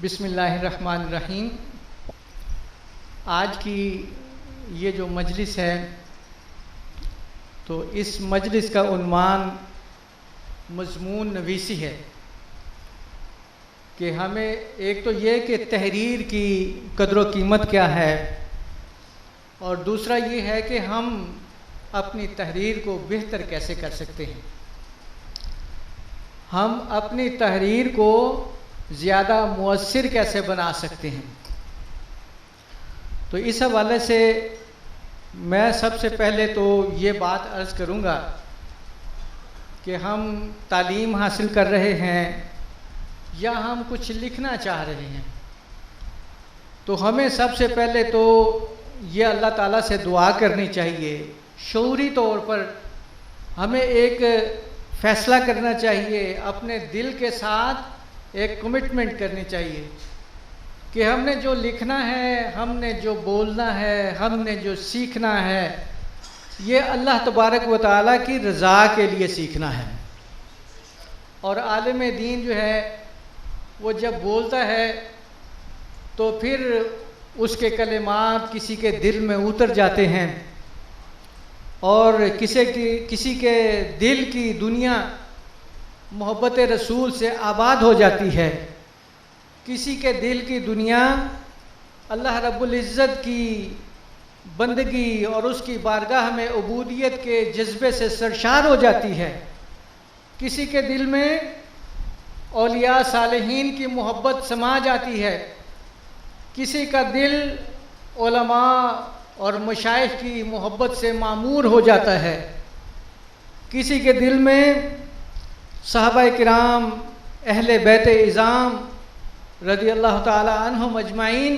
بسم اللہ الرحمن الرحیم۔ آج کی یہ جو مجلس ہے تو اس مجلس کا عنوان مضمون نویسی ہے کہ ہمیں ایک تو یہ کہ تحریر کی قدر و قیمت کیا ہے، اور دوسرا یہ ہے کہ ہم اپنی تحریر کو بہتر کیسے کر سکتے ہیں، ہم اپنی تحریر کو زیادہ مؤثر کیسے بنا سکتے ہیں۔ تو اس حوالے سے میں سب سے پہلے تو یہ بات عرض کروں گا کہ ہم تعلیم حاصل کر رہے ہیں یا ہم کچھ لکھنا چاہ رہے ہیں، تو ہمیں سب سے پہلے تو یہ اللہ تعالیٰ سے دعا کرنی چاہیے، شعوری طور پر ہمیں ایک فیصلہ کرنا چاہیے، اپنے دل کے ساتھ ایک کمٹمنٹ کرنی چاہیے کہ ہم نے جو لکھنا ہے، ہم نے جو بولنا ہے، ہم نے جو سیکھنا ہے، یہ اللہ تبارک و تعالیٰ کی رضا کے لیے سیکھنا ہے۔ اور عالم دین جو ہے وہ جب بولتا ہے تو پھر اس کے کلمات کسی کے دل میں اتر جاتے ہیں، اور کسی کے دل کی دنیا محبت رسول سے آباد ہو جاتی ہے، کسی کے دل کی دنیا اللہ رب العزت کی بندگی اور اس کی بارگاہ میں عبودیت کے جذبے سے سرشار ہو جاتی ہے، کسی کے دل میں اولیاء صالحین کی محبت سما جاتی ہے، کسی کا دل علماء اور مشائخ کی محبت سے معمور ہو جاتا ہے، کسی کے دل میں صحابہ کرام اہل بیت اعظام رضی اللہ تعالی عنہم اجمعین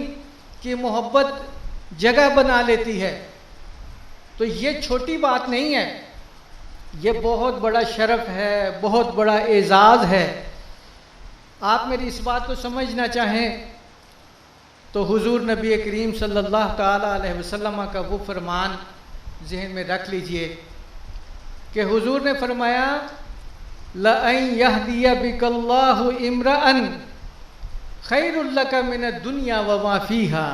کی محبت جگہ بنا لیتی ہے۔ تو یہ چھوٹی بات نہیں ہے، یہ بہت بڑا شرف ہے، بہت بڑا اعزاز ہے۔ آپ میری اس بات کو سمجھنا چاہیں تو حضور نبی کریم صلی اللہ تعالی علیہ وسلم کا وہ فرمان ذہن میں رکھ لیجئے کہ حضور نے فرمایا لَأَن يَهْدِيَ بِكَ اللَّهُ إِمْرَأً خَيْرٌ لَكَ مِنَ الدُّنْيَا وَمَا فِيهَا،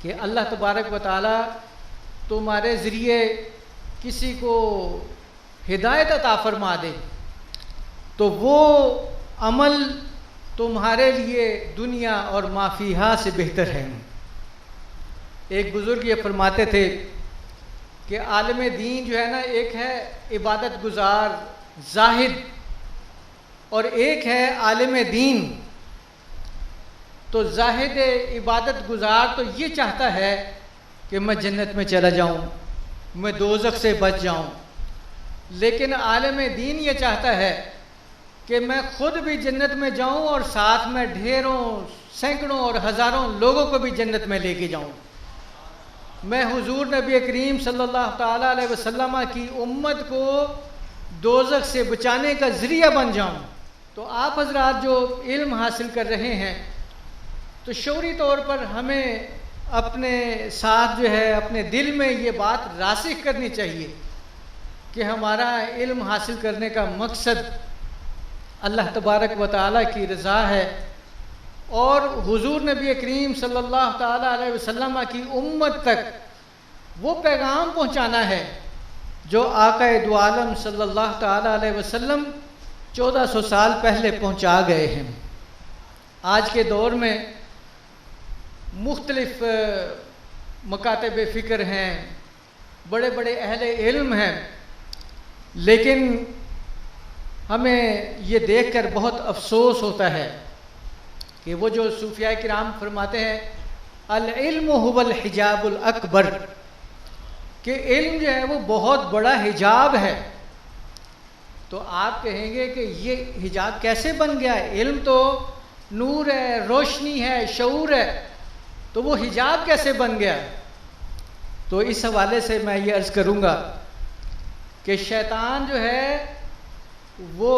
کہ اللہ تبارک و تعالیٰ تمہارے ذریعے کسی کو ہدایت عطا فرما دے تو وہ عمل تمہارے لیے دنیا اور ما فیہا سے بہتر ہے۔ ایک بزرگ یہ فرماتے تھے کہ عالم دین جو ہے نا، ایک ہے عبادت گزار زاہد اور ایک ہے عالم دین۔ تو زاہد عبادت گزار تو یہ چاہتا ہے کہ میں جنت میں چلا جاؤں، میں دوزخ سے بچ جاؤں، لیکن عالم دین یہ چاہتا ہے کہ میں خود بھی جنت میں جاؤں اور ساتھ میں ڈھیروں سینکڑوں اور ہزاروں لوگوں کو بھی جنت میں لے کے جاؤں، میں حضور نبی کریم صلی اللہ تعالی علیہ وسلم کی امت کو دوزخ سے بچانے کا ذریعہ بن جاؤں۔ تو آپ حضرات جو علم حاصل کر رہے ہیں تو شعوری طور پر ہمیں اپنے ساتھ جو ہے اپنے دل میں یہ بات راسخ کرنی چاہیے کہ ہمارا علم حاصل کرنے کا مقصد اللہ تبارک و تعالیٰ کی رضا ہے، اور حضور نبی کریم صلی اللہ تعالیٰ علیہ وسلم کی امت تک وہ پیغام پہنچانا ہے جو آقا دو عالم صلی اللہ تعالیٰ علیہ وسلم 1400 سال پہلے پہنچا گئے ہیں۔ آج کے دور میں مختلف مکاتب فکر ہیں، بڑے بڑے اہل علم ہیں، لیکن ہمیں یہ دیکھ کر بہت افسوس ہوتا ہے کہ وہ جو صوفیاء کرام فرماتے ہیں العلم هو الحجاب الاکبر، کہ علم جو ہے وہ بہت بڑا حجاب ہے۔ تو آپ کہیں گے کہ یہ حجاب کیسے بن گیا ہے؟ علم تو نور ہے، روشنی ہے، شعور ہے، تو وہ حجاب کیسے بن گیا؟ تو اس حوالے سے میں یہ عرض کروں گا کہ شیطان جو ہے وہ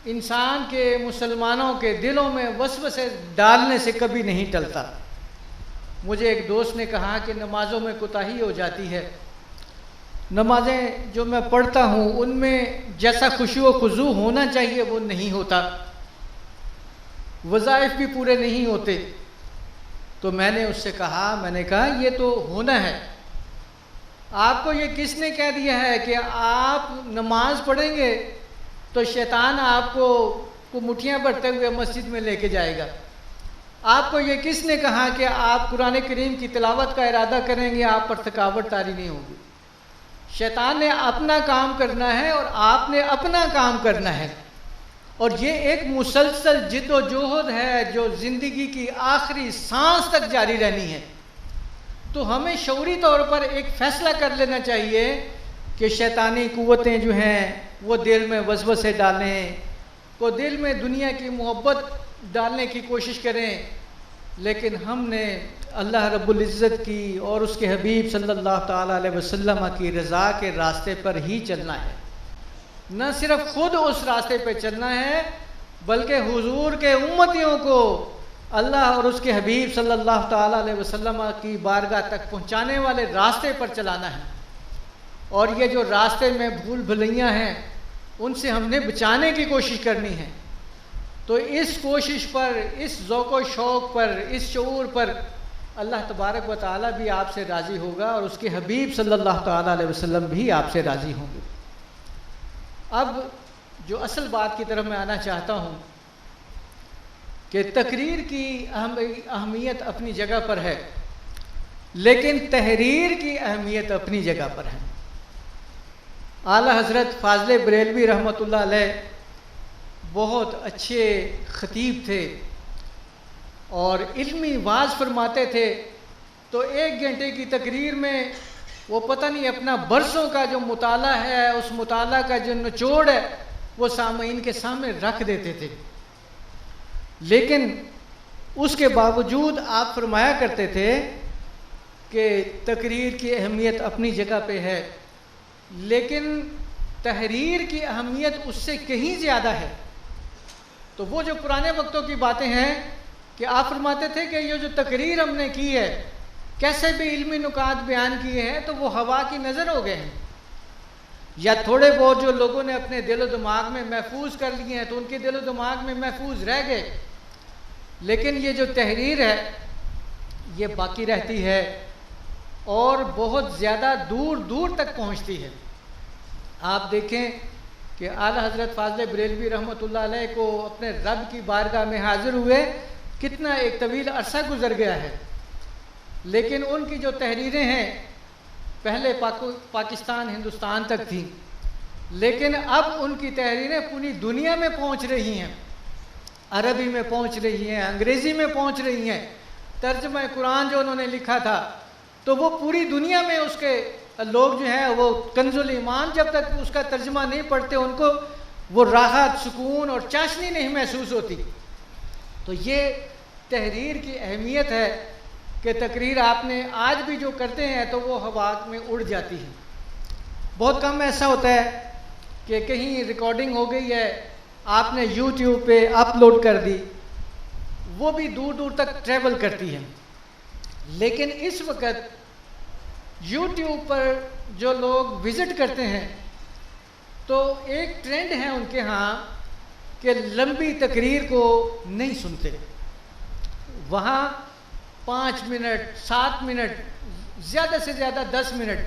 انسان کے مسلمانوں کے دلوں میں وسوسے ڈالنے سے کبھی نہیں ٹلتا۔ مجھے ایک دوست نے کہا کہ نمازوں میں کوتاہی ہو جاتی ہے، نمازیں جو میں پڑھتا ہوں ان میں جیسا خشوع و خضوع ہونا چاہیے وہ نہیں ہوتا، وظائف بھی پورے نہیں ہوتے۔ تو میں نے اس سے کہا یہ تو ہونا ہے، آپ کو یہ کس نے کہہ دیا ہے کہ آپ نماز پڑھیں گے تو شیطان آپ کو مٹھیاں بھرتے ہوئے مسجد میں لے کے جائے گا؟ آپ کو یہ کس نے کہا کہ آپ قرآن کریم کی تلاوت کا ارادہ کریں گے آپ پر تھکاوٹ طاری نہیں ہوگی؟ شیطان نے اپنا کام کرنا ہے اور آپ نے اپنا کام کرنا ہے، اور یہ ایک مسلسل جد و جہد ہے جو زندگی کی آخری سانس تک جاری رہنی ہے۔ تو ہمیں شعوری طور پر ایک فیصلہ کر لینا چاہیے کہ شیطانی قوتیں جو ہیں وہ دل میں وسوسے ڈالیں، کو دل میں دنیا کی محبت ڈالنے کی کوشش کریں، لیکن ہم نے اللہ رب العزت کی اور اس کے حبیب صلی اللہ تعالیٰ علیہ وسلم کی رضا کے راستے پر ہی چلنا ہے۔ نہ صرف خود اس راستے پہ چلنا ہے بلکہ حضور کے امتیوں کو اللہ اور اس کے حبیب صلی اللہ تعالیٰ علیہ وسلم کی بارگاہ تک پہنچانے والے راستے پر چلانا ہے۔ اور یہ جو راستے میں بھول بھلیاں ہیں ان سے ہم نے بچانے کی کوشش کرنی ہے۔ تو اس کوشش پر، اس ذوق و شوق پر، اس شعور پر اللہ تبارک و تعالیٰ بھی آپ سے راضی ہوگا اور اس کے حبیب صلی اللہ تعالیٰ علیہ وسلم بھی آپ سے راضی ہوں گے۔ اب جو اصل بات کی طرف میں آنا چاہتا ہوں کہ تقریر کی اہمیت اپنی جگہ پر ہے، لیکن تحریر کی اہمیت اپنی جگہ پر ہے۔ اعلیٰ حضرت فاضل بریلوی رحمۃ اللہ علیہ بہت اچھے خطیب تھے اور علمی وعظ فرماتے تھے، تو 1 گھنٹے کی تقریر میں وہ پتہ نہیں اپنا برسوں کا جو مطالعہ ہے، اس مطالعہ کا جو نچوڑ ہے وہ سامعین کے سامنے رکھ دیتے تھے، لیکن اس کے باوجود آپ فرمایا کرتے تھے کہ تقریر کی اہمیت اپنی جگہ پہ ہے، لیکن تحریر کی اہمیت اس سے کہیں زیادہ ہے۔ تو وہ جو پرانے وقتوں کی باتیں ہیں کہ آپ فرماتے تھے کہ یہ جو تقریر ہم نے کی ہے، کیسے بھی علمی نکات بیان کیے ہیں تو وہ ہوا کی نظر ہو گئے ہیں، یا تھوڑے بہت جو لوگوں نے اپنے دل و دماغ میں محفوظ کر لیے ہیں تو ان کے دل و دماغ میں محفوظ رہ گئے، لیکن یہ جو تحریر ہے یہ باقی رہتی ہے اور بہت زیادہ دور دور تک پہنچتی ہے۔ آپ دیکھیں کہ اعلیٰ حضرت فاضل بریلوی رحمۃ اللہ علیہ کو اپنے رب کی بارگاہ میں حاضر ہوئے کتنا ایک طویل عرصہ گزر گیا ہے، لیکن ان کی جو تحریریں ہیں پہلے پاکستان ہندوستان تک تھیں، لیکن اب ان کی تحریریں پوری دنیا میں پہنچ رہی ہیں، عربی میں پہنچ رہی ہیں، انگریزی میں پہنچ رہی ہیں۔ ترجمہ قرآن جو انہوں نے لکھا تھا تو وہ پوری دنیا میں اس کے لوگ جو ہیں وہ کنز الایمان جب تک اس کا ترجمہ نہیں پڑھتے ان کو وہ راحت، سکون اور چاشنی نہیں محسوس ہوتی۔ تو یہ تحریر کی اہمیت ہے کہ تقریر آپ نے آج بھی جو کرتے ہیں تو وہ ہوا میں اڑ جاتی ہے۔ بہت کم ایسا ہوتا ہے کہ کہیں ریکارڈنگ ہو گئی ہے، آپ نے یوٹیوب پہ اپلوڈ کر دی، وہ بھی دور دور تک ٹریول کرتی ہے، لیکن اس وقت یوٹیوب پر جو لوگ وزٹ کرتے ہیں تو ایک ٹرینڈ ہے ان کے ہاں کہ لمبی تقریر کو نہیں سنتے، وہاں 5 منٹ 7 منٹ زیادہ سے زیادہ 10 منٹ،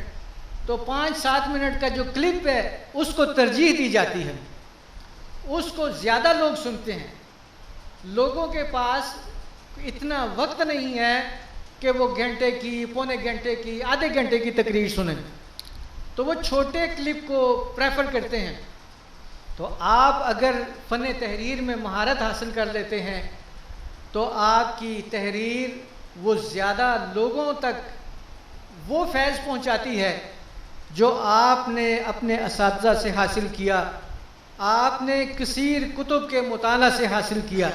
تو 5-7 منٹ کا جو کلپ ہے اس کو ترجیح دی جاتی ہے، اس کو زیادہ لوگ سنتے ہیں۔ لوگوں کے پاس اتنا وقت نہیں ہے کہ وہ گھنٹے کی، پونے گھنٹے کی، آدھے گھنٹے کی تقریر سنیں، تو وہ چھوٹے کلپ کو پریفر کرتے ہیں۔ تو آپ اگر فن تحریر میں مہارت حاصل کر لیتے ہیں تو آپ کی تحریر وہ زیادہ لوگوں تک وہ فیض پہنچاتی ہے جو آپ نے اپنے اساتذہ سے حاصل کیا، آپ نے کثیر کتب کے مطالعہ سے حاصل کیا،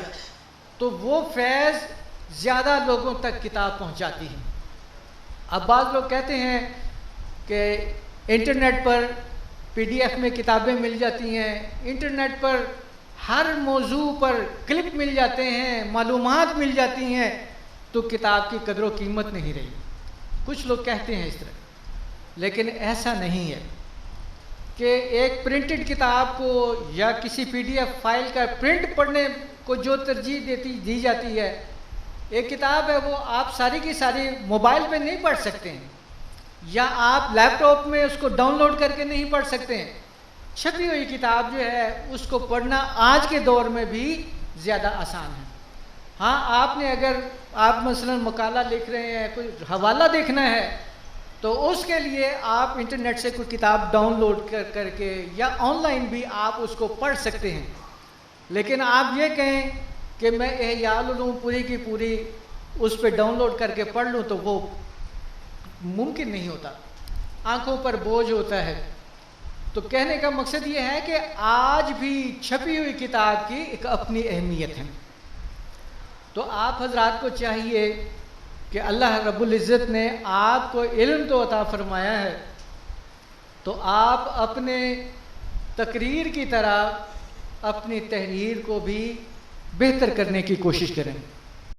تو وہ فیض زیادہ لوگوں تک کتاب پہنچاتی ہے۔ اب بعض لوگ کہتے ہیں کہ انٹرنیٹ پر PDF میں کتابیں مل جاتی ہیں، انٹرنیٹ پر ہر موضوع پر کلپ مل جاتے ہیں، معلومات مل جاتی ہیں، تو کتاب کی قدر و قیمت نہیں رہی۔ کچھ لوگ کہتے ہیں اس طرح، لیکن ایسا نہیں ہے کہ ایک پرنٹڈ کتاب کو یا کسی PDF فائل کا پرنٹ پڑھنے کو جو ترجیح دی جاتی ہے، ایک کتاب ہے وہ آپ ساری کی ساری موبائل پہ نہیں پڑھ سکتے ہیں، یا آپ لیپ ٹاپ میں اس کو ڈاؤن لوڈ کر کے نہیں پڑھ سکتے ہیں۔ چھپی ہوئی کتاب جو ہے اس کو پڑھنا آج کے دور میں بھی زیادہ آسان ہے۔ ہاں آپ نے اگر آپ مثلا مقالہ لکھ رہے ہیں، کوئی حوالہ دیکھنا ہے، تو اس کے لیے آپ انٹرنیٹ سے کوئی کتاب ڈاؤن لوڈ کر کے یا آن لائن بھی آپ اس کو پڑھ سکتے ہیں۔ لیکن آپ یہ کہیں کہ میں احیاء العلوم پوری کی پوری اس پہ ڈاؤن لوڈ کر کے پڑھ لوں تو وہ ممکن نہیں ہوتا، آنکھوں پر بوجھ ہوتا ہے۔ تو کہنے کا مقصد یہ ہے کہ آج بھی چھپی ہوئی کتاب کی ایک اپنی اہمیت ہے۔ تو آپ حضرات کو چاہیے کہ اللہ رب العزت نے آپ کو علم تو عطا فرمایا ہے، تو آپ اپنے تقریر کی طرح اپنی تحریر کو بھی بہتر کرنے کی کوشش کریں۔